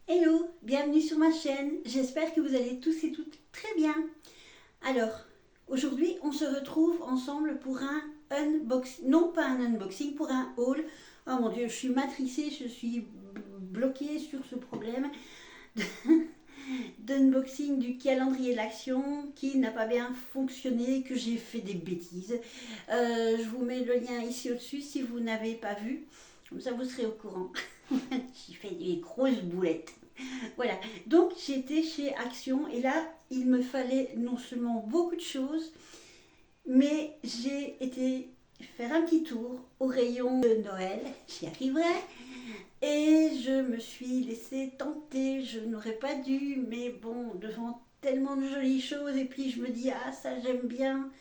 Hello, bienvenue sur ma chaîne. J'espère que vous allez tous et toutes très bien. Alors, aujourd'hui, on se retrouve ensemble pour un unboxing, non pas un unboxing, pour un haul. Oh mon Dieu, je suis matrixée, je suis bloquée sur ce problème d'unboxing du calendrier de l'action qui n'a pas bien fonctionné, que j'ai fait des bêtises. Je vous mets le lien ici au-dessus si vous n'avez pas vu. Comme ça, vous serez au courant. J'ai fait des grosses boulettes. Voilà, donc j'étais chez Action et là, il me fallait non seulement beaucoup de choses, mais j'ai été faire un petit tour au rayon de Noël, j'y arriverai, et je me suis laissée tenter, je n'aurais pas dû, mais bon, devant tellement de jolies choses, et puis je me dis, ah ça j'aime bien,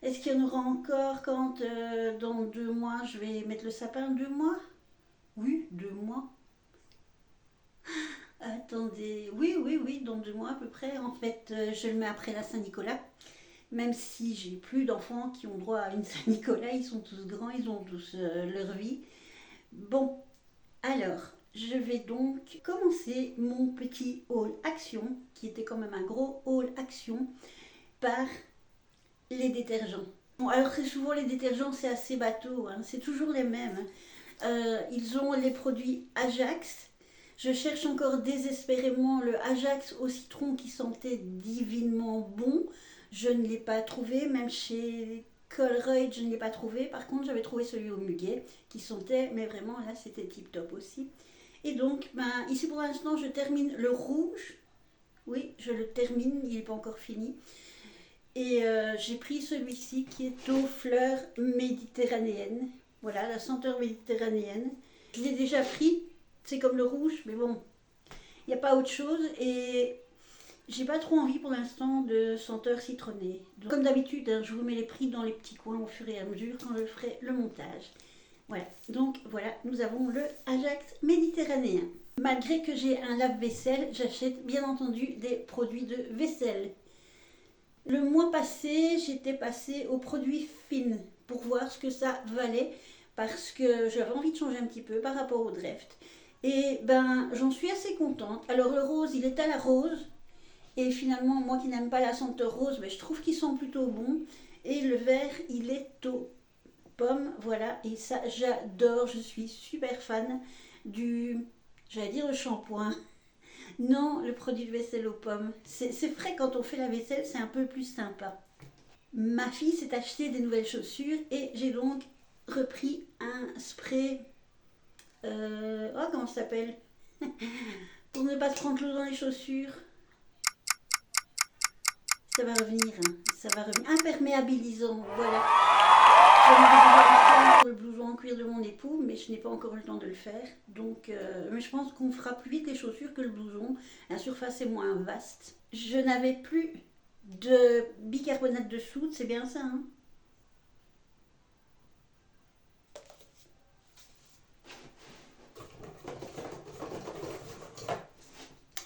est-ce qu'il y en aura encore quand dans 2 mois je vais mettre le sapin? 2 mois? Oui, 2 mois. Attendez, oui, dans 2 mois à peu près. En fait, je le mets après la Saint-Nicolas. Même si j'ai plus d'enfants qui ont droit à une Saint-Nicolas, ils sont tous grands, ils ont tous leur vie. Bon, alors, je vais donc commencer mon petit haul action, qui était quand même un gros haul action, par les détergents. Bon, alors très souvent les détergents c'est assez bateau, hein, c'est toujours les mêmes. Ils ont les produits Ajax. Je cherche encore désespérément le Ajax au citron qui sentait divinement bon. Je ne l'ai pas trouvé, même chez Colruyt, je ne l'ai pas trouvé. Par contre, j'avais trouvé celui au muguet qui sentait, mais vraiment là, c'était tip top aussi. Et donc, ici pour l'instant, je termine le rouge. Oui, je le termine, il n'est pas encore fini. Et j'ai pris celui-ci qui est aux fleurs méditerranéennes. Voilà, la senteur méditerranéenne. Je l'ai déjà pris, c'est comme le rouge, mais bon, il n'y a pas autre chose. Et j'ai pas trop envie pour l'instant de senteur citronnée. Donc, comme d'habitude, hein, je vous mets les prix dans les petits coins au fur et à mesure quand je ferai le montage. Voilà, donc voilà, nous avons le Ajax méditerranéen. Malgré que j'ai un lave-vaisselle, j'achète bien entendu des produits de vaisselle. Le mois passé, j'étais passée aux produits Finn pour voir ce que ça valait parce que j'avais envie de changer un petit peu par rapport au Dreft. Et ben, j'en suis assez contente. Alors le rose, il est à la rose. Et finalement, moi qui n'aime pas la senteur rose, ben, je trouve qu'il sent plutôt bon. Et le vert, il est aux pommes. Voilà, et ça, j'adore. Je suis super fan du, j'allais dire le shampoing. Non, le produit de vaisselle aux pommes. C'est frais quand on fait la vaisselle, c'est un peu plus sympa. Ma fille s'est acheté des nouvelles chaussures et j'ai donc repris un spray. Oh, comment ça s'appelle? Pour ne pas se prendre l'eau dans les chaussures. Ça va revenir, hein, ça va revenir. Imperméabilisant, voilà. Je vais devoir faire le blouson en cuir de mon époux, mais je n'ai pas encore eu le temps de le faire. Donc, mais je pense qu'on fera plus vite les chaussures que le blouson. La surface est moins vaste. Je n'avais plus de bicarbonate de soude, c'est bien ça, hein?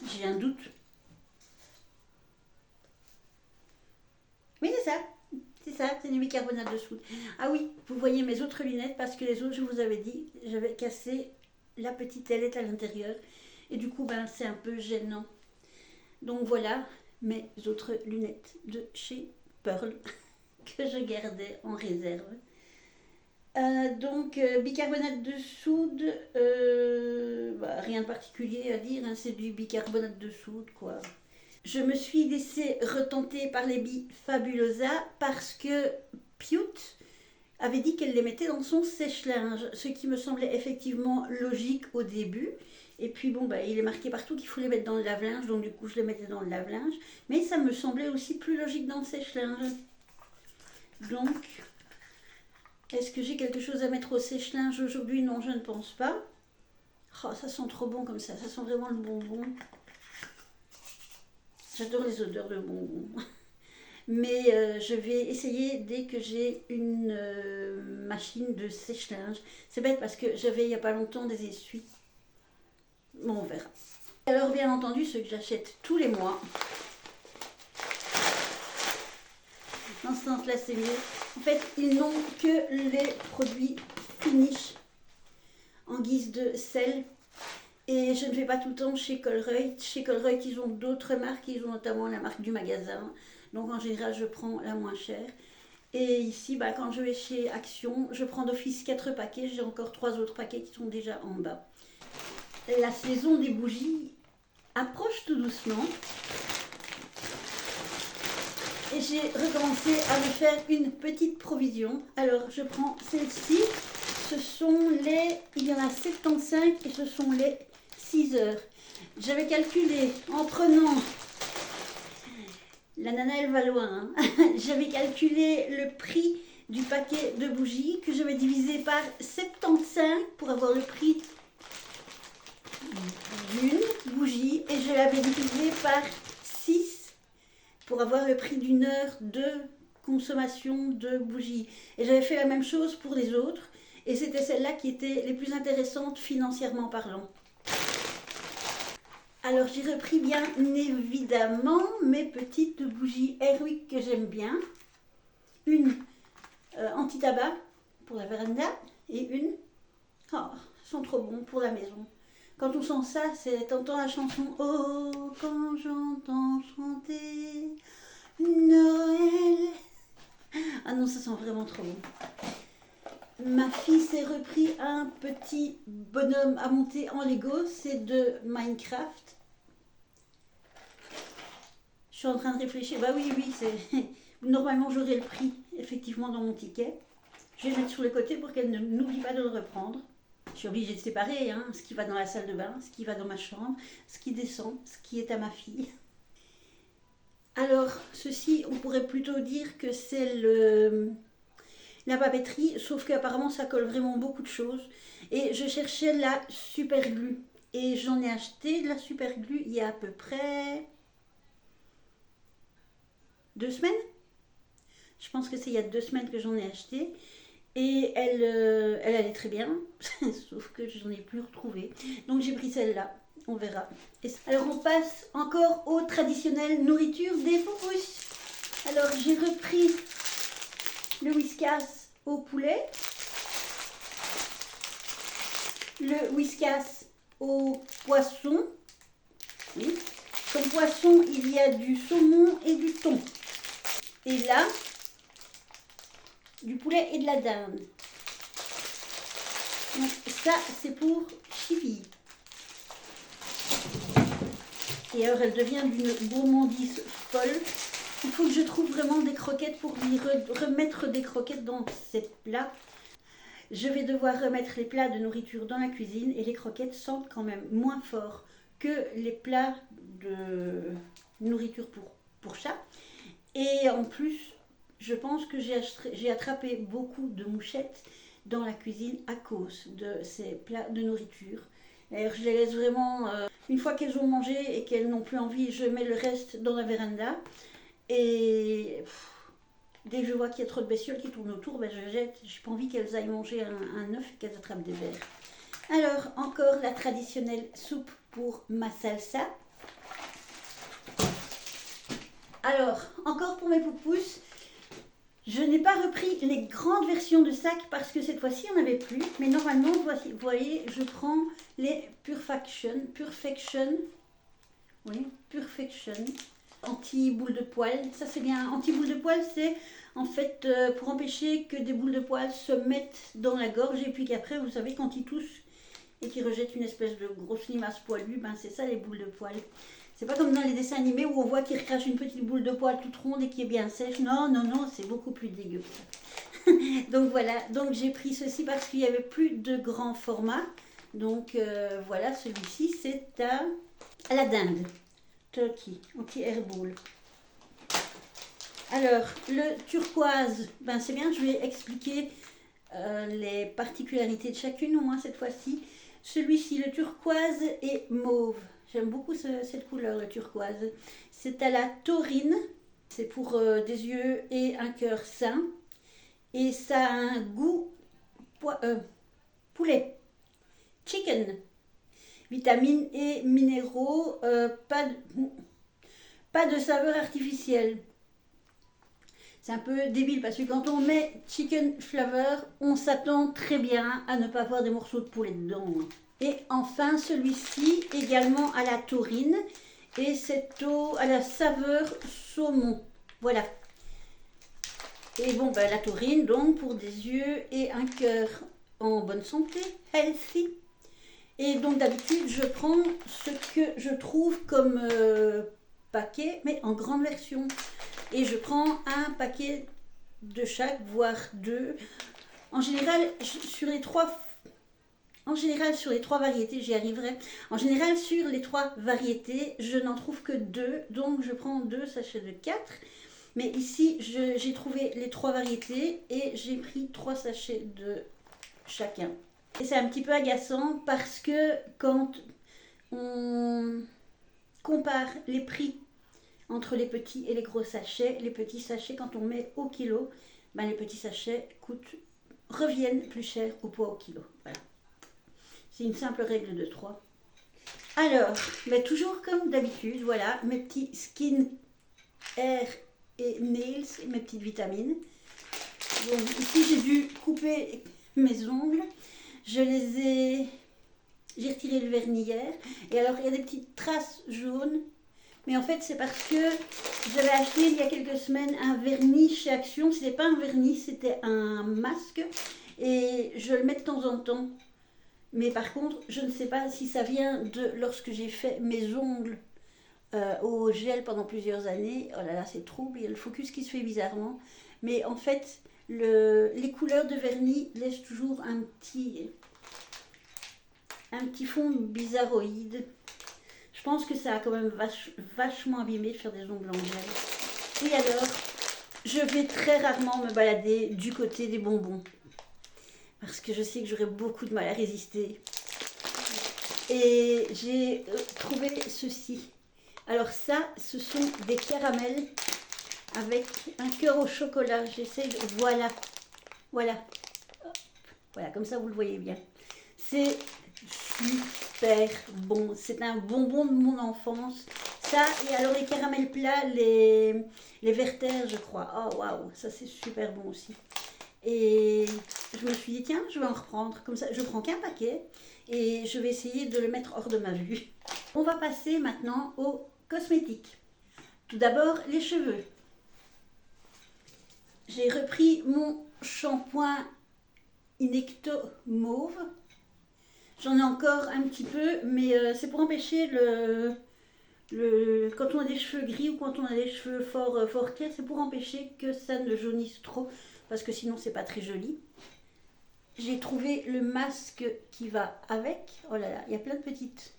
J'ai un doute. Oui, c'est ça. C'est ça, c'est du bicarbonate de soude. Ah oui, vous voyez mes autres lunettes parce que les autres, je vous avais dit, j'avais cassé la petite ailette à l'intérieur. Et du coup, ben, c'est un peu gênant. Donc voilà mes autres lunettes de chez Pearl que je gardais en réserve. Bicarbonate de soude, rien de particulier à dire, hein, c'est du bicarbonate de soude quoi. Je me suis laissée retenter par les Fabulosa parce que Piute avait dit qu'elle les mettait dans son sèche-linge, ce qui me semblait effectivement logique au début. Et puis bon, bah, il est marqué partout qu'il faut les mettre dans le lave-linge, donc du coup je les mettais dans le lave-linge. Mais ça me semblait aussi plus logique dans le sèche-linge. Donc, est-ce que j'ai quelque chose à mettre au sèche-linge aujourd'hui? Non, je ne pense pas. Oh, ça sent trop bon comme ça sent vraiment le bonbon. J'adore les odeurs de bonbons. Mais je vais essayer dès que j'ai une machine de sèche-linge. C'est bête parce que j'avais il n'y a pas longtemps des essuies. Bon, on verra. Alors bien entendu, ceux que j'achète tous les mois. Dans ce sens-là, c'est mieux. En fait, ils n'ont que les produits Finish en guise de sel. Et je ne vais pas tout le temps chez Colruyt. Chez Colruyt, ils ont d'autres marques, ils ont notamment la marque du magasin. Donc en général, je prends la moins chère. Et ici, bah, quand je vais chez Action, je prends d'office 4 paquets. J'ai encore 3 autres paquets qui sont déjà en bas. La saison des bougies approche tout doucement. Et j'ai recommencé à me faire une petite provision. Alors, je prends celle-ci. Ce sont les... Il y en a 75 et ce sont les 6 heures. J'avais calculé en prenant... La nana, elle va loin. Hein. J'avais calculé le prix du paquet de bougies que j'avais divisé par 75 pour avoir le prix d'une bougie. Et je l'avais divisé par 6 pour avoir le prix d'une heure de consommation de bougies. Et j'avais fait la même chose pour les autres. Et c'était celles-là qui étaient les plus intéressantes financièrement parlant. Alors j'ai repris bien évidemment mes petites bougies Airwick que j'aime bien. Une anti-tabac pour la véranda et une, oh, elles sont trop bons pour la maison. Quand on sent ça, c'est t'entends la chanson Oh, quand j'entends chanter Noël. Ah non, ça sent vraiment trop bon. Ma fille s'est repris un petit bonhomme à monter en Lego, c'est de Minecraft. Je suis en train de réfléchir, bah oui, c'est... Normalement j'aurai le prix, effectivement, dans mon ticket. Je vais le mettre sur le côté pour qu'elle n'oublie pas de le reprendre. Je suis obligée de séparer, hein, ce qui va dans la salle de bain, ce qui va dans ma chambre, ce qui descend, ce qui est à ma fille. Alors, ceci, on pourrait plutôt dire que c'est la papeterie, sauf qu'apparemment ça colle vraiment beaucoup de choses. Et je cherchais la super glue. Et j'en ai acheté de la super glue il y a à peu près 2 semaines. Je pense que c'est il y a 2 semaines que j'en ai acheté. Et elle allait très bien, sauf que je n'en ai plus retrouvé. Donc j'ai pris celle-là, on verra. Alors on passe encore aux traditionnelles nourritures des poupous. Alors j'ai repris le Whiskas au poulet, le Whiskas au poisson. Oui. Comme poisson, il y a du saumon et du thon. Et là, du poulet et de la dinde. Donc ça, c'est pour Chibi. Et alors, elle devient d'une gourmandise folle. Il faut que je trouve vraiment des croquettes pour lui remettre des croquettes dans ces plats. Je vais devoir remettre les plats de nourriture dans la cuisine et les croquettes sentent quand même moins fort que les plats de nourriture pour chat. Et en plus, je pense que j'ai attrapé beaucoup de mouchettes dans la cuisine à cause de ces plats de nourriture. Alors, je les laisse vraiment, une fois qu'elles ont mangé et qu'elles n'ont plus envie, je mets le reste dans la véranda. Et dès que je vois qu'il y a trop de bestioles qui tournent autour, ben je jette. J'ai pas envie qu'elles aillent manger un œuf et qu'elles attrapent des vers. Alors, encore la traditionnelle soupe pour ma salsa. Alors, encore pour mes poupous, je n'ai pas repris les grandes versions de sacs parce que cette fois-ci, il n'y en avait plus. Mais normalement, vous voyez, je prends les Perfection, oui, Perfection, anti-boule de poil. Ça, c'est bien. Anti-boule de poil, c'est en fait pour empêcher que des boules de poil se mettent dans la gorge et puis qu'après, vous savez, quand ils toussent et qu'ils rejettent une espèce de grosse limace poilue, ben c'est ça les boules de poil. C'est pas comme dans les dessins animés où on voit qu'ils recrachent une petite boule de poil toute ronde et qui est bien sèche. Non, non, non, c'est beaucoup plus dégueu. Donc voilà, donc j'ai pris ceci parce qu'il n'y avait plus de grand format. Donc voilà, celui-ci c'est à la dinde. Turkey, anti-airball. Alors, le turquoise, ben c'est bien, je vais expliquer les particularités de chacune au moins cette fois-ci. Celui-ci, le turquoise est mauve. J'aime beaucoup cette couleur, le turquoise. C'est à la taurine. C'est pour des yeux et un cœur sain. Et ça a un goût poulet. Chicken. Vitamines et minéraux. Pas de saveur artificielle. C'est un peu débile parce que quand on met chicken flavor, on s'attend très bien à ne pas avoir des morceaux de poulet dedans. Et enfin celui-ci également à la taurine. Et cette eau à la saveur saumon. Voilà. Et bon, ben, la taurine donc pour des yeux et un cœur en bonne santé, healthy. Et donc d'habitude je prends ce que je trouve comme paquet, mais en grande version. Et je prends un paquet de chaque, voire deux. En général, sur les trois variétés, j'y arriverai. En général, sur les 3 variétés, je n'en trouve que 2. Donc, je prends 2 sachets de 4. Mais ici, j'ai trouvé les 3 variétés et j'ai pris 3 sachets de chacun. Et c'est un petit peu agaçant parce que quand on compare les prix entre les petits et les gros sachets, les petits sachets, quand on met au kilo, ben les petits sachets reviennent plus cher au poids au kilo. Voilà. C'est une simple règle de 3. Alors, mais toujours comme d'habitude, voilà, mes petits skin, hair et nails, mes petites vitamines. Donc, ici, j'ai dû couper mes ongles. J'ai retiré le vernis hier. Et alors, il y a des petites traces jaunes. Mais en fait, c'est parce que j'avais acheté il y a quelques semaines un vernis chez Action. Ce n'était pas un vernis, c'était un masque. Et je le mets de temps en temps. Mais par contre, je ne sais pas si ça vient de lorsque j'ai fait mes ongles au gel pendant plusieurs années. Oh là là, c'est trouble, il y a le focus qui se fait bizarrement. Mais en fait, les couleurs de vernis laissent toujours un petit fond bizarroïde. Je pense que ça a quand même vachement abîmé de faire des ongles en gel. Et alors, je vais très rarement me balader du côté des bonbons. Parce que je sais que j'aurais beaucoup de mal à résister. Et j'ai trouvé ceci. Alors ça, ce sont des caramels avec un cœur au chocolat. J'essaie de... Voilà. Voilà. Voilà, comme ça vous le voyez bien. C'est super bon. C'est un bonbon de mon enfance. Ça, et alors les caramels plats, les Werther, je crois. Oh, waouh, ça c'est super bon aussi. Et je me suis dit, tiens, je vais en reprendre. Comme ça, je prends qu'un paquet et je vais essayer de le mettre hors de ma vue. On va passer maintenant aux cosmétiques. Tout d'abord, les cheveux. J'ai repris mon shampoing Inecto Mauve. J'en ai encore un petit peu, mais c'est pour empêcher quand on a des cheveux gris ou quand on a des cheveux fort clairs, c'est pour empêcher que ça ne jaunisse trop. Parce que sinon c'est pas très joli. J'ai trouvé le masque qui va avec. Oh là là, il y a plein de petites.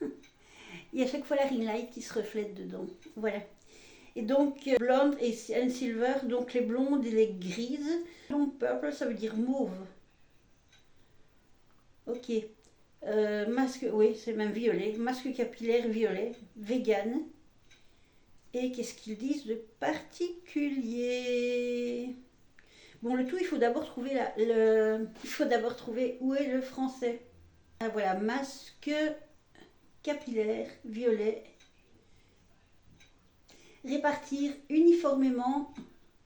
Il y a à chaque fois la ring light qui se reflète dedans. Voilà. Et donc blonde et silver, donc les blondes et les grises. Donc purple, ça veut dire mauve. Ok. Masque, oui, c'est même violet. Masque capillaire violet, vegan. Et qu'est-ce qu'ils disent de particulier? Bon, le tout, il faut d'abord trouver où est le français. Ah, voilà, masque capillaire violet. Répartir uniformément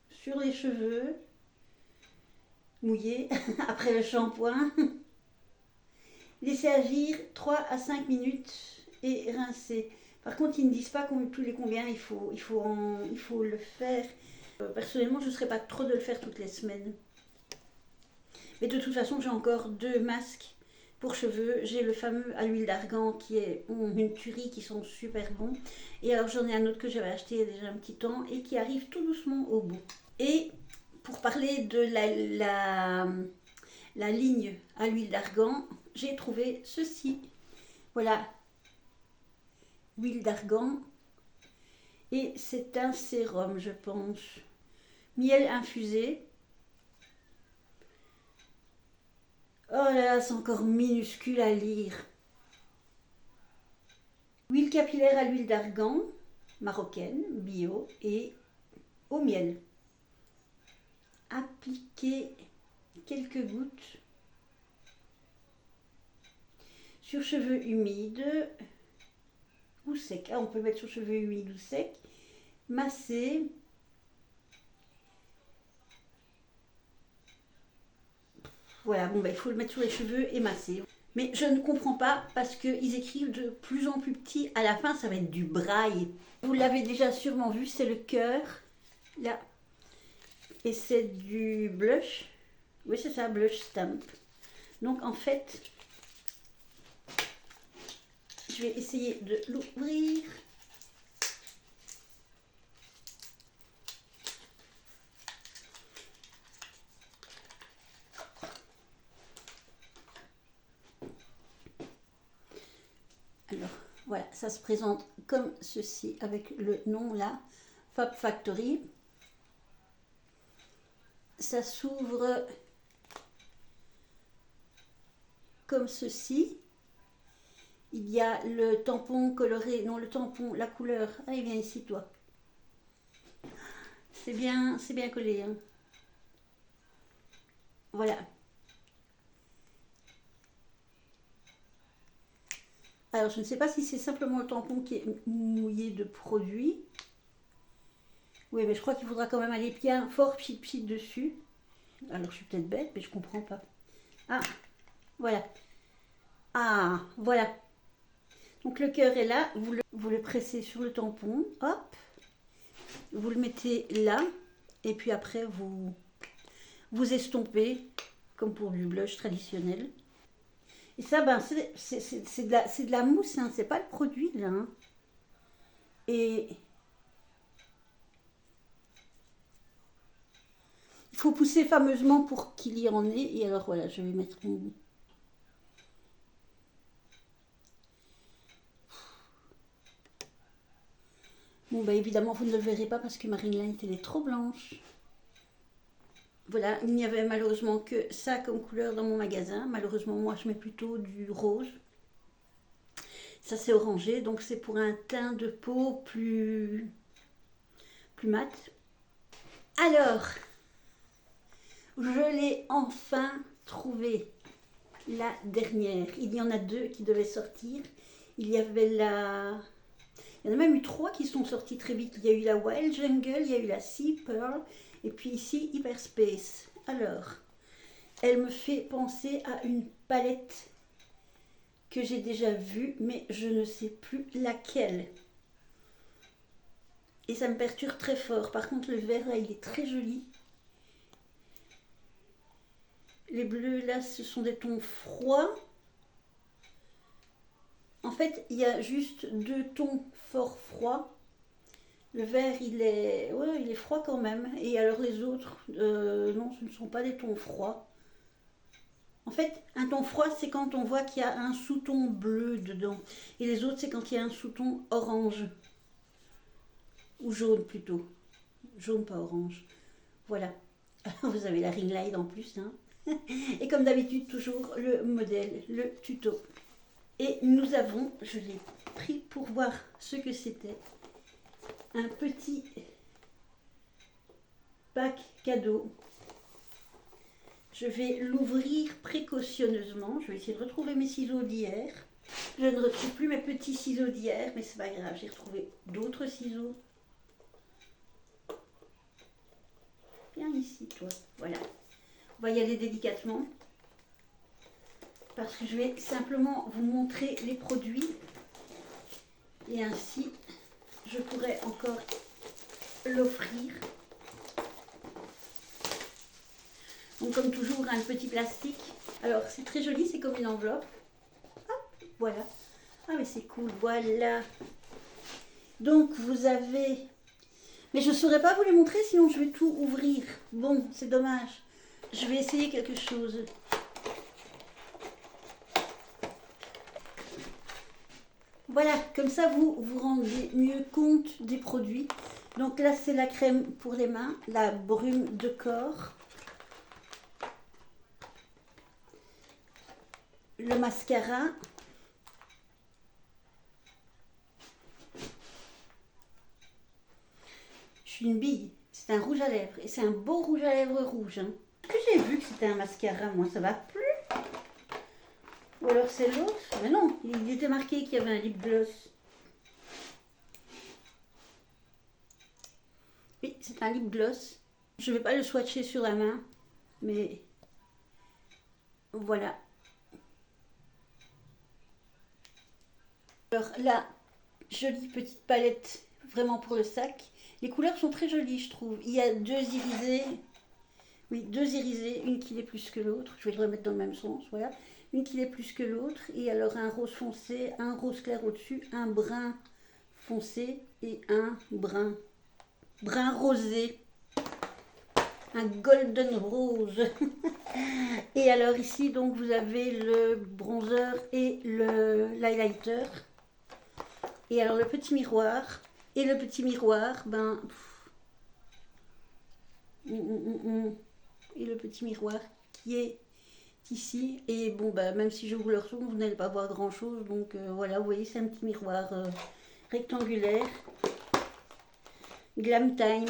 sur les cheveux mouillés après le shampoing. Laisser agir 3 à 5 minutes et rincer. Par contre, ils ne disent pas tous les combien il faut le faire. Personnellement, je ne serais pas trop de le faire toutes les semaines. Mais de toute façon, j'ai encore 2 masques pour cheveux. J'ai le fameux à l'huile d'argan qui est une tuerie, qui sont super bons. Et alors j'en ai un autre que j'avais acheté il y a déjà un petit temps et qui arrive tout doucement au bout. Et pour parler de la ligne à l'huile d'argan, j'ai trouvé ceci. Voilà, huile d'argan. Et c'est un sérum, je pense. Miel infusé. Oh là là, c'est encore minuscule à lire. Huile capillaire à l'huile d'argan, marocaine, bio et au miel. Appliquez quelques gouttes sur cheveux humides ou secs. Ah, on peut mettre sur cheveux humides ou secs. Masser. Voilà, bon, il faut le mettre sur les cheveux et masser. Mais je ne comprends pas parce qu'ils écrivent de plus en plus petit. À la fin, ça va être du braille. Vous l'avez déjà sûrement vu, c'est le cœur. Là. Et c'est du blush. Oui, c'est ça, blush stamp. Donc en fait, je vais essayer de l'ouvrir. Alors, voilà, ça se présente comme ceci avec le nom là, Fab Factory. Ça s'ouvre comme ceci. Il y a le tampon coloré, non le tampon, la couleur. Allez, viens ici toi. C'est bien collé. Hein. Voilà. Alors, je ne sais pas si c'est simplement le tampon qui est mouillé de produit. Oui, mais je crois qu'il faudra quand même aller bien fort pchit dessus. Alors, je suis peut-être bête, mais je comprends pas. Ah, voilà. Ah, voilà. Donc, le cœur est là. Vous le pressez sur le tampon. Hop. Vous le mettez là. Et puis après, vous estompez, comme pour du blush traditionnel. Et ça, ben, c'est de la mousse, hein, c'est pas le produit là. Hein. Et il faut pousser fameusement pour qu'il y en ait. Et alors voilà, je vais mettre mon... Bon, bah évidemment, vous ne le verrez pas parce que ma ring light, elle est trop blanche. Voilà, il n'y avait malheureusement que ça comme couleur dans mon magasin. Malheureusement, moi, je mets plutôt du rose. Ça, c'est orangé, donc c'est pour un teint de peau plus mat. Alors, je l'ai enfin trouvé, la dernière. Il y en a deux qui devaient sortir. Il y avait la... Il y en a même eu trois qui sont sortis très vite. Il y a eu la Wild Jungle, il y a eu la Sea Pearl, et puis ici Hyperspace. Alors, elle me fait penser à une palette que j'ai déjà vue, mais je ne sais plus laquelle. Et ça me perturbe très fort. Par contre, le vert, là, il est très joli. Les bleus, là, ce sont des tons froids. En fait, il y a juste deux tons fort froids. Le vert, ouais, il est froid quand même. Et alors les autres, non, ce ne sont pas des tons froids. En fait, un ton froid, c'est quand on voit qu'il y a un sous-ton bleu dedans. Et les autres, c'est quand il y a un sous-ton orange. Ou jaune plutôt. Jaune, pas orange. Voilà. Vous avez la ring light en plus. Hein. Et comme d'habitude, toujours le modèle, le tuto. Et nous avons, je l'ai pris pour voir ce que c'était, un petit pack cadeau. Je vais l'ouvrir précautionneusement. Je vais essayer de retrouver mes ciseaux d'hier. Je ne retrouve plus mes petits ciseaux d'hier, mais c'est pas grave, j'ai retrouvé d'autres ciseaux. Viens ici, toi. Voilà. On va y aller délicatement. Parce que je vais simplement vous montrer les produits. Et ainsi, je pourrais encore l'offrir. Donc comme toujours, un petit plastique. Alors c'est très joli, c'est comme une enveloppe. Hop, voilà. Ah mais c'est cool, voilà. Donc vous avez... Mais je ne saurais pas vous les montrer, sinon je vais tout ouvrir. Bon, c'est dommage. Je vais essayer quelque chose. Voilà, comme ça vous vous rendez mieux compte des produits. Donc là c'est la crème pour les mains, la brume de corps. Le mascara. Je suis une bille. C'est un rouge à lèvres. Et c'est un beau rouge à lèvres rouge. Hein. Que j'ai vu que c'était un mascara, moi, ça va plus. Ou alors c'est l'autre. Mais non, il était marqué qu'il y avait un lip gloss. Oui, c'est un lip gloss. Je ne vais pas le swatcher sur la main. Mais voilà. Alors là, jolie petite palette vraiment pour le sac. Les couleurs sont très jolies, je trouve. Il y a deux irisés. Oui, deux irisés, une qui l'est plus que l'autre. Je vais le remettre dans le même sens, voilà. Une qui l'est plus que l'autre. Et alors un rose foncé, un rose clair au-dessus, un brun foncé et un brun rosé. Un golden rose. Et alors ici, donc, vous avez le bronzer et l'highlighter. Et alors le petit miroir. Et le petit miroir, ben... Et le petit miroir qui est ici. Et bon, bah, même si je vous le retourne, vous n'allez pas voir grand chose. Donc voilà, vous voyez, c'est un petit miroir rectangulaire. Glam Time.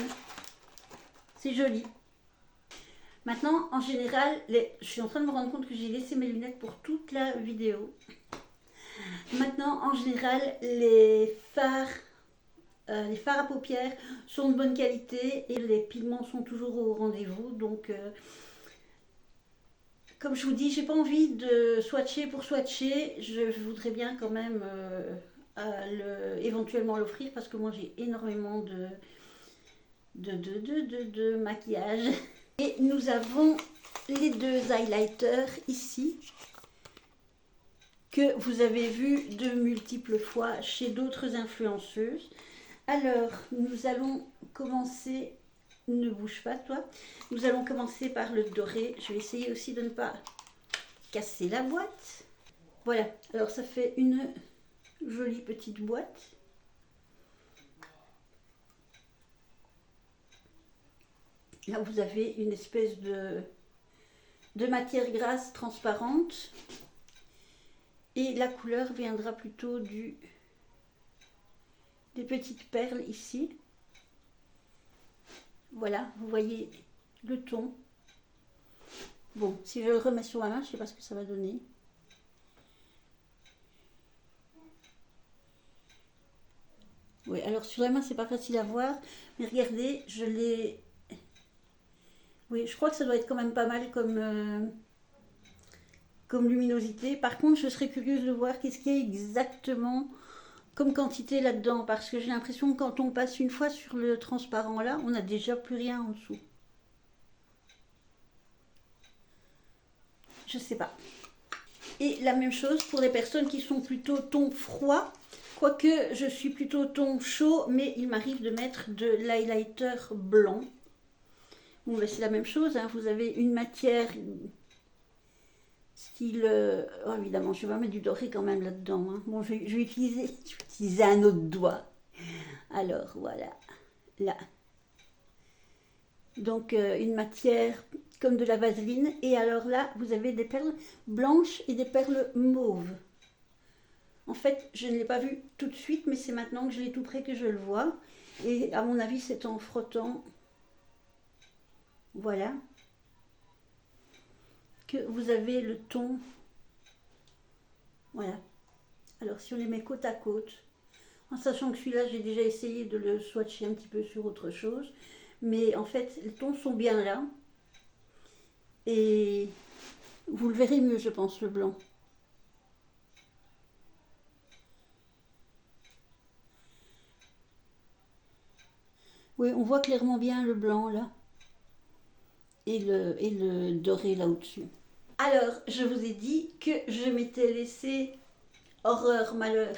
C'est joli. Maintenant, en général, je suis en train de me rendre compte que j'ai laissé mes lunettes pour toute la vidéo. Maintenant, en général, les fards à paupières sont de bonne qualité et les pigments sont toujours au rendez-vous. Donc, comme je vous dis, j'ai pas envie de swatcher pour swatcher. Je voudrais bien quand même éventuellement l'offrir parce que moi j'ai énormément de maquillage. Et nous avons les deux highlighters ici que vous avez vu de multiples fois chez d'autres influenceuses. Alors, nous allons commencer, ne bouge pas toi, nous allons commencer par le doré. Je vais essayer aussi de ne pas casser la boîte. Voilà, alors ça fait une jolie petite boîte. Là, vous avez une espèce de matière grasse transparente. Et la couleur viendra plutôt des petites perles ici. Voilà, vous voyez le ton. Bon, si je le remets sur ma main, je ne sais pas ce que ça va donner. Oui, alors sur la main, c'est pas facile à voir. Mais regardez, je l'ai... Oui, je crois que ça doit être quand même pas mal comme luminosité. Par contre, je serais curieuse de voir qu'est-ce qu'il y a exactement comme quantité là-dedans. Parce que j'ai l'impression que quand on passe une fois sur le transparent là, on n'a déjà plus rien en dessous. Je sais pas. Et la même chose pour les personnes qui sont plutôt ton froid. Quoique je suis plutôt ton chaud, mais il m'arrive de mettre de l'highlighter blanc. Bon, ben c'est la même chose, hein. Vous avez une matière style... oh, évidemment, je vais mettre du doré quand même là-dedans. Hein. Bon, je vais utiliser un autre doigt. Alors, voilà. Là. Donc, une matière comme de la vaseline. Et alors là, vous avez des perles blanches et des perles mauves. En fait, je ne l'ai pas vu tout de suite, mais c'est maintenant que je l'ai tout près que je le vois. Et à mon avis, c'est en frottant... Voilà. Que vous avez le ton. Voilà. Alors si on les met côte à côte, en sachant que celui-là j'ai déjà essayé de le swatcher un petit peu sur autre chose, mais en fait les tons sont bien là et vous le verrez mieux je pense le blanc. Oui, on voit clairement bien le blanc là et le doré là au-dessus. Alors, je vous ai dit que je m'étais laissée, horreur, malheur,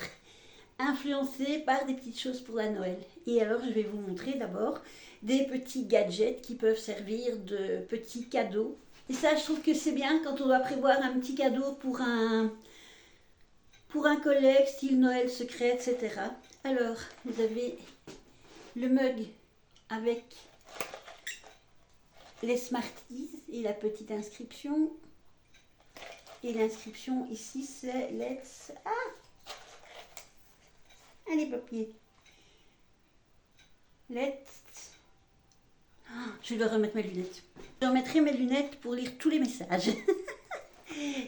influencée par des petites choses pour la Noël. Et alors, je vais vous montrer d'abord des petits gadgets qui peuvent servir de petits cadeaux. Et ça, je trouve que c'est bien quand on doit prévoir un petit cadeau pour un collègue, style Noël secret, etc. Alors, vous avez le mug avec les Smarties et la petite inscription. Et l'inscription ici, c'est Let's... Ah! Allez, papier. Let's... Oh, je dois remettre mes lunettes. Je remettrai mes lunettes pour lire tous les messages.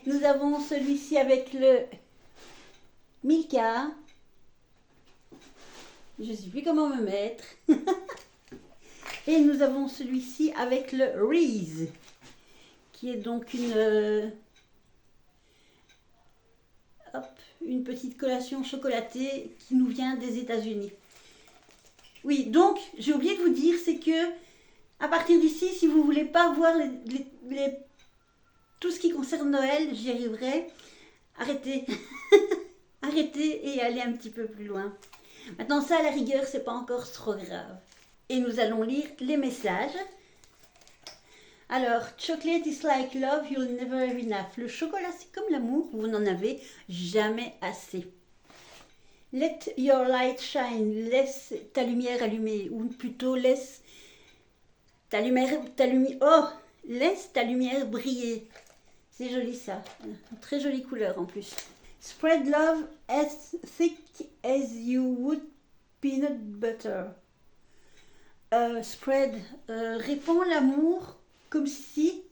Nous avons celui-ci avec le Milka. Je ne sais plus comment me mettre. Et nous avons celui-ci avec le Reese, qui est donc une petite collation chocolatée qui nous vient des États-Unis. Oui, donc j'ai oublié de vous dire, c'est que à partir d'ici, si vous voulez pas voir tout ce qui concerne Noël, j'y arriverai. Arrêtez. Arrêtez et allez un petit peu plus loin. Maintenant ça, à la rigueur, c'est pas encore trop grave. Et nous allons lire les messages. Alors, chocolate is like love, you'll never have enough. Le chocolat, c'est comme l'amour, vous n'en avez jamais assez. Let your light shine, laisse ta lumière allumée, ou plutôt laisse ta lumière briller. C'est joli ça, très jolie couleur en plus. Spread love as thick as you would peanut butter. Spread, répand l'amour comme si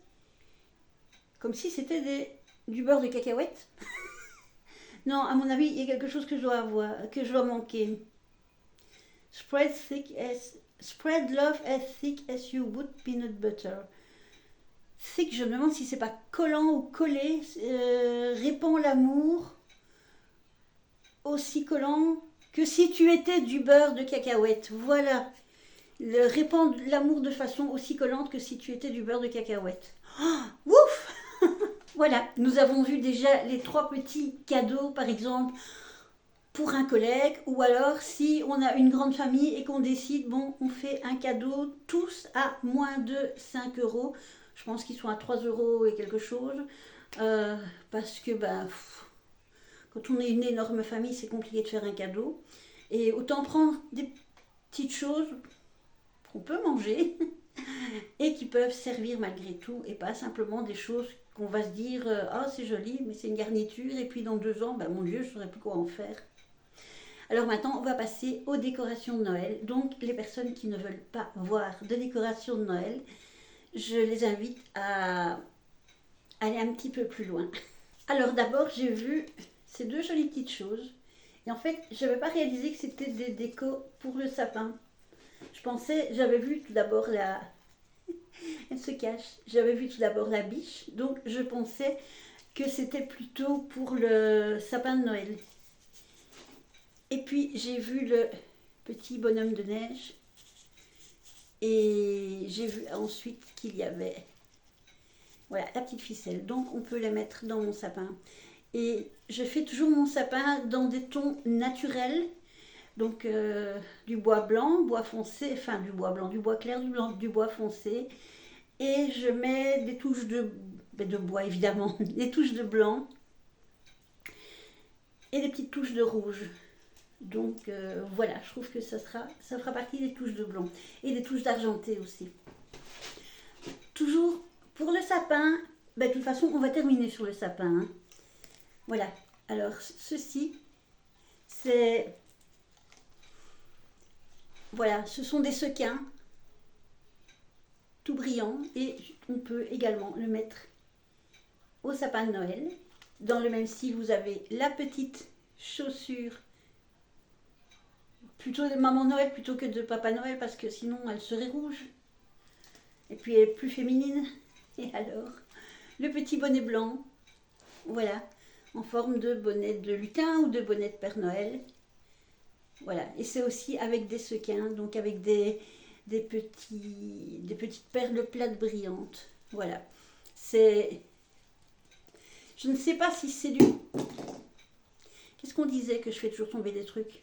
c'était du beurre de cacahuète. Non, à mon avis, il y a quelque chose que je dois manquer. Spread love as thick as you would peanut butter. Thick, je me demande si c'est pas collant ou collé. Répand l'amour aussi collant que si tu étais du beurre de cacahuète. Voilà. Répand l'amour de façon aussi collante que si tu étais du beurre de cacahuète. Oh, ouf. Voilà, nous avons vu déjà les 3 petits cadeaux, par exemple, pour un collègue, ou alors si on a une grande famille et qu'on décide, bon, on fait un cadeau tous à moins de 5 euros. Je pense qu'ils sont à 3 euros et quelque chose, parce que quand on est une énorme famille, c'est compliqué de faire un cadeau. Et autant prendre des petites choses qu'on peut manger et qui peuvent servir malgré tout, et pas simplement des choses qu'on va se dire ah c'est joli mais c'est une garniture et puis dans 2 ans mon Dieu je ne saurais plus quoi en faire. Alors maintenant on va passer aux décorations de Noël. Donc les personnes qui ne veulent pas voir de décorations de Noël, je les invite à aller un petit peu plus loin. Alors d'abord j'ai vu ces 2 jolies petites choses et en fait je n'avais pas réalisé que c'était des décos pour le sapin. J'avais vu tout d'abord elle se cache. J'avais vu tout d'abord la biche, donc je pensais que c'était plutôt pour le sapin de Noël. Et puis j'ai vu le petit bonhomme de neige et j'ai vu ensuite qu'il y avait la petite ficelle. Donc on peut la mettre dans mon sapin. Et je fais toujours mon sapin dans des tons naturels. Donc du bois blanc, bois foncé, enfin du bois blanc, du bois clair, du bois foncé. Et je mets des touches de bois évidemment, des touches de blanc et des petites touches de rouge. Donc voilà, je trouve que ça fera partie des touches de blanc et des touches d'argenté aussi. Toujours pour le sapin, de toute façon on va terminer sur le sapin. Hein. Voilà, alors ceci, c'est... Voilà, ce sont des sequins tout brillants et on peut également le mettre au sapin de Noël. Dans le même style, vous avez la petite chaussure plutôt de Maman Noël plutôt que de Papa Noël parce que sinon elle serait rouge. Et puis elle est plus féminine. Et alors, le petit bonnet blanc, voilà, en forme de bonnet de lutin ou de bonnet de Père Noël. Voilà, et c'est aussi avec des sequins, donc avec des petites perles plates brillantes. Voilà, c'est... Je ne sais pas si c'est du... Qu'est-ce qu'on disait que je fais toujours tomber des trucs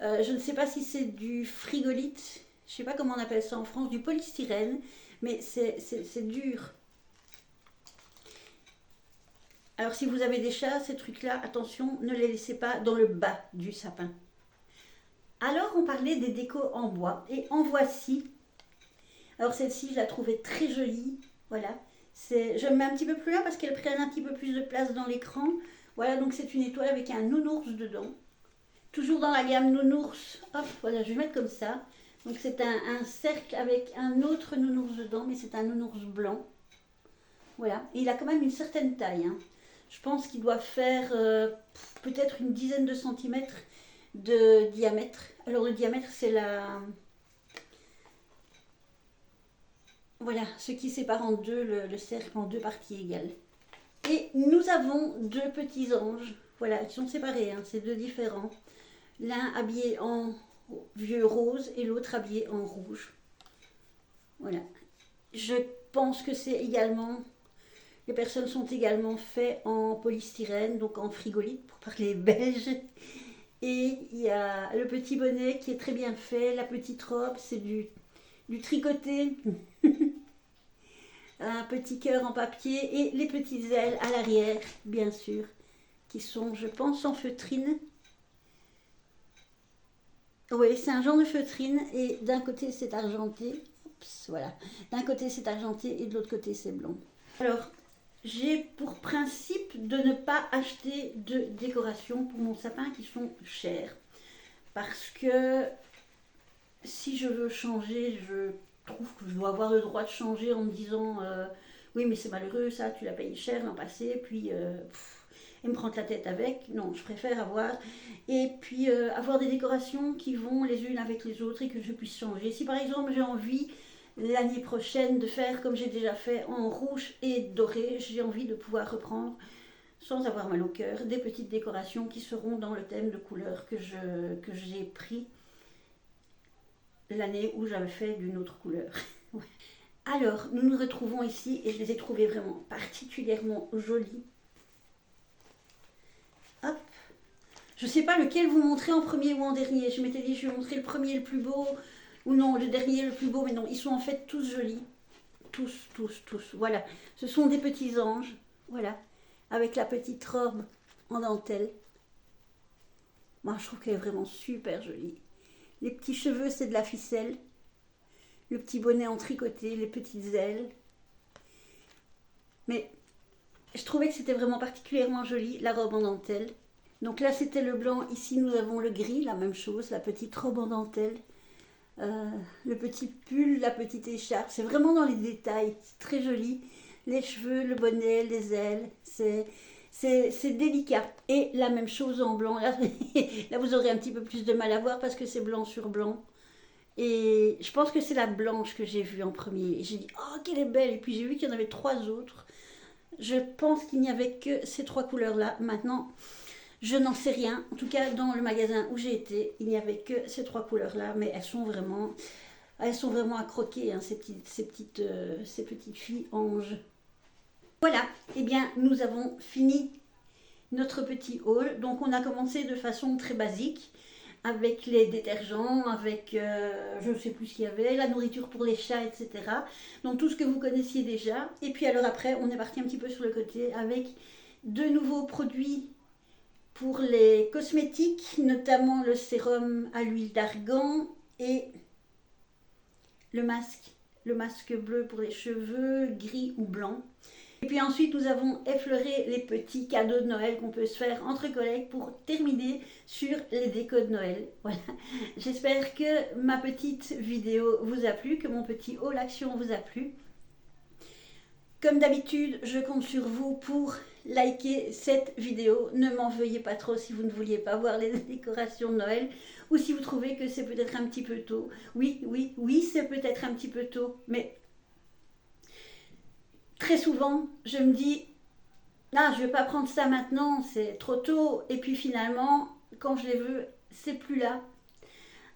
je ne sais pas si c'est du frigolite, je ne sais pas comment on appelle ça en France, du polystyrène, mais c'est dur. Alors si vous avez des chats, ces trucs-là, attention, ne les laissez pas dans le bas du sapin. Alors on parlait des décos en bois, et en voici. Alors celle-ci, je la trouvais très jolie, voilà. Je me mets un petit peu plus là parce qu'elle prenne un petit peu plus de place dans l'écran. Voilà, donc c'est une étoile avec un nounours dedans. Toujours dans la gamme nounours, hop, voilà, je vais mettre comme ça. Donc c'est un cercle avec un autre nounours dedans, mais c'est un nounours blanc. Voilà, et il a quand même une certaine taille. Hein. Je pense qu'il doit faire peut-être une dizaine de centimètres de diamètre. Alors le diamètre, c'est voilà, ce qui sépare en deux le cercle en 2 parties égales. Et nous avons 2 petits anges. voilà, ils sont séparés, hein, c'est deux différents. L'un habillé en vieux rose et l'autre habillé en rouge. Voilà. Je pense que c'est également, les personnes sont également faites en polystyrène, donc en frigolite pour parler belge. Et il y a le petit bonnet qui est très bien fait, la petite robe, c'est du tricoté, un petit cœur en papier et les petites ailes à l'arrière, bien sûr, qui sont, je pense, en feutrine. Oui, c'est un genre de feutrine et d'un côté c'est argenté, oups, voilà, d'un côté c'est argenté et de l'autre côté c'est blanc. Alors, j'ai pour principe de ne pas acheter de décorations pour mon sapin qui sont chères. Parce que si je veux changer, je trouve que je dois avoir le droit de changer en me disant oui mais c'est malheureux ça, tu l'as payé cher l'an passé, puis et me prendre la tête avec. Non, je préfère avoir et puis avoir des décorations qui vont les unes avec les autres et que je puisse changer. Si par exemple j'ai envie l'année prochaine de faire comme j'ai déjà fait en rouge et doré, j'ai envie de pouvoir reprendre sans avoir mal au cœur des petites décorations qui seront dans le thème de couleur que j'ai pris l'année où j'avais fait d'une autre couleur. Ouais. Alors, nous nous retrouvons ici et je les ai trouvées vraiment particulièrement jolies. Hop. Je ne sais pas lequel vous montrer en premier ou en dernier. Je m'étais dit je vais montrer le premier le plus beau ou non, le dernier le plus beau, mais non, ils sont en fait tous jolis. Tous, tous, tous. Voilà. Ce sont des petits anges. Voilà. Avec la petite robe en dentelle. Moi, je trouve qu'elle est vraiment super jolie. Les petits cheveux, c'est de la ficelle. Le petit bonnet en tricoté, les petites ailes. Mais je trouvais que c'était vraiment particulièrement joli, la robe en dentelle. Donc là, c'était le blanc. Ici, nous avons le gris, la même chose, la petite robe en dentelle. Le petit pull, la petite écharpe. C'est vraiment dans les détails. C'est très joli. Les cheveux, le bonnet, les ailes. C'est délicat. Et la même chose en blanc. Là, là, vous aurez un petit peu plus de mal à voir parce que c'est blanc sur blanc. Et je pense que c'est la blanche que j'ai vue en premier. Et j'ai dit, oh, qu'elle est belle. Et puis j'ai vu qu'il y en avait trois autres. Je pense qu'il n'y avait que ces trois couleurs-là. Maintenant, je n'en sais rien. En tout cas, dans le magasin où j'ai été, il n'y avait que ces trois couleurs-là. Mais elles sont vraiment à croquer, hein, ces petites filles anges. Voilà, et bien nous avons fini notre petit haul. Donc on a commencé de façon très basique avec les détergents, avec je ne sais plus ce qu'il y avait, la nourriture pour les chats, etc. Donc tout ce que vous connaissiez déjà. Et puis alors après, on est parti un petit peu sur le côté avec de nouveaux produits pour les cosmétiques, notamment le sérum à l'huile d'argan et le masque bleu pour les cheveux, gris ou blanc. Et puis ensuite, nous avons effleuré les petits cadeaux de Noël qu'on peut se faire entre collègues pour terminer sur les décos de Noël. Voilà. J'espère que ma petite vidéo vous a plu, que mon petit haul action vous a plu. Comme d'habitude, je compte sur vous pour liker cette vidéo. Ne m'en veuillez pas trop si vous ne vouliez pas voir les décorations de Noël ou si vous trouvez que c'est peut-être un petit peu tôt. Oui, c'est peut-être un petit peu tôt, mais très souvent, je me dis, ah, je ne vais pas prendre ça maintenant, c'est trop tôt. Et puis finalement, quand je les veux, c'est plus là.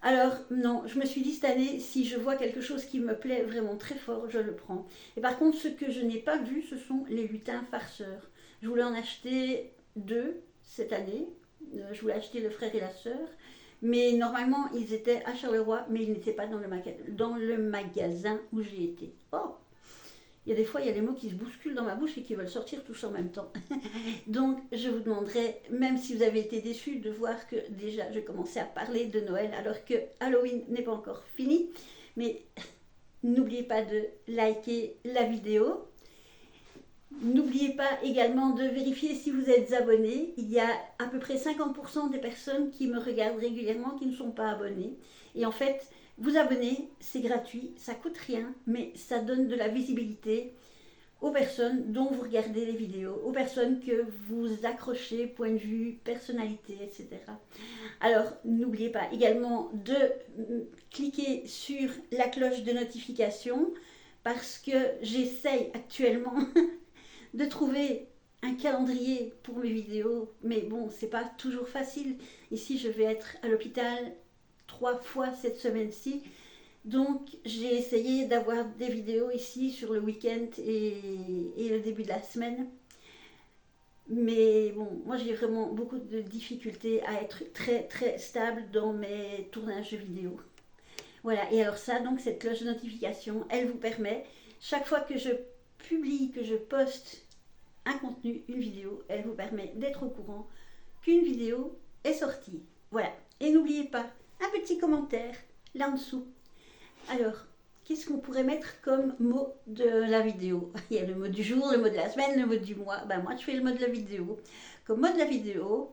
Alors non, je me suis dit cette année, si je vois quelque chose qui me plaît vraiment très fort, je le prends. Et par contre, ce que je n'ai pas vu, ce sont les lutins farceurs. Je voulais en acheter 2 cette année. Je voulais acheter le frère et la sœur. Mais normalement, ils étaient à Charleroi, mais ils n'étaient pas dans le magasin où j'ai été. Oh! Il y a des fois, il y a des mots qui se bousculent dans ma bouche et qui veulent sortir tous en même temps. Donc, je vous demanderai, même si vous avez été déçus de voir que déjà, je commençais à parler de Noël alors que Halloween n'est pas encore fini. Mais n'oubliez pas de liker la vidéo. N'oubliez pas également de vérifier si vous êtes abonné. Il y a à peu près 50% des personnes qui me regardent régulièrement qui ne sont pas abonnées. Et en fait, vous abonner, c'est gratuit, ça coûte rien, mais ça donne de la visibilité aux personnes dont vous regardez les vidéos, aux personnes que vous accrochez, point de vue, personnalité, etc. Alors, n'oubliez pas également de cliquer sur la cloche de notification parce que j'essaye actuellement de trouver un calendrier pour mes vidéos, mais bon, c'est pas toujours facile. Ici, je vais être à l'hôpital 3 fois cette semaine-ci. Donc, j'ai essayé d'avoir des vidéos ici sur le week-end et le début de la semaine. Mais bon, moi j'ai vraiment beaucoup de difficultés à être très très stable dans mes tournages de vidéos. Voilà, et alors ça, donc cette cloche de notification, elle vous permet, chaque fois que je publie, que je poste un contenu, une vidéo, elle vous permet d'être au courant qu'une vidéo est sortie. Voilà, et n'oubliez pas, un petit commentaire là en dessous. Alors, qu'est-ce qu'on pourrait mettre comme mot de la vidéo? Il y a le mot du jour, le mot de la semaine, le mot du mois. Ben moi, je fais le mot de la vidéo. Comme mot de la vidéo,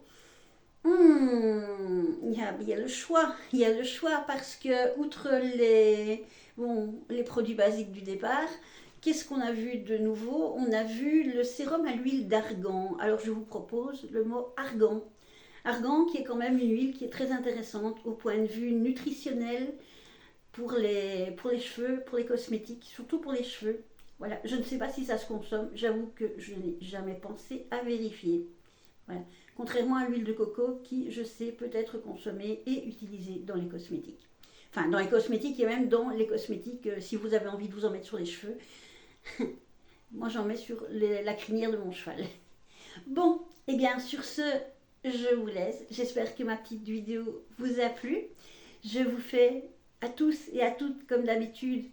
il y a le choix. Il y a le choix parce que, outre les produits basiques du départ, qu'est-ce qu'on a vu de nouveau? On a vu le sérum à l'huile d'argan. Alors, je vous propose le mot argan. Argan qui est quand même une huile qui est très intéressante au point de vue nutritionnel pour les cheveux, pour les cosmétiques, surtout pour les cheveux. Voilà, je ne sais pas si ça se consomme, j'avoue que je n'ai jamais pensé à vérifier. Voilà. Contrairement à l'huile de coco qui, je sais, peut être consommée et utilisée dans les cosmétiques. Enfin, dans les cosmétiques et même dans les cosmétiques, si vous avez envie de vous en mettre sur les cheveux. Moi, j'en mets sur la crinière de mon cheval. Bon, et bien sur ce, je vous laisse. J'espère que ma petite vidéo vous a plu. Je vous fais à tous et à toutes, comme d'habitude,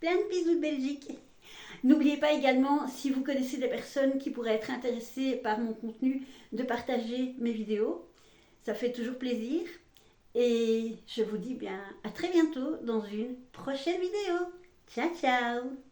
plein de bisous de Belgique. N'oubliez pas également, si vous connaissez des personnes qui pourraient être intéressées par mon contenu, de partager mes vidéos. Ça fait toujours plaisir. Et je vous dis bien à très bientôt dans une prochaine vidéo. Ciao, ciao!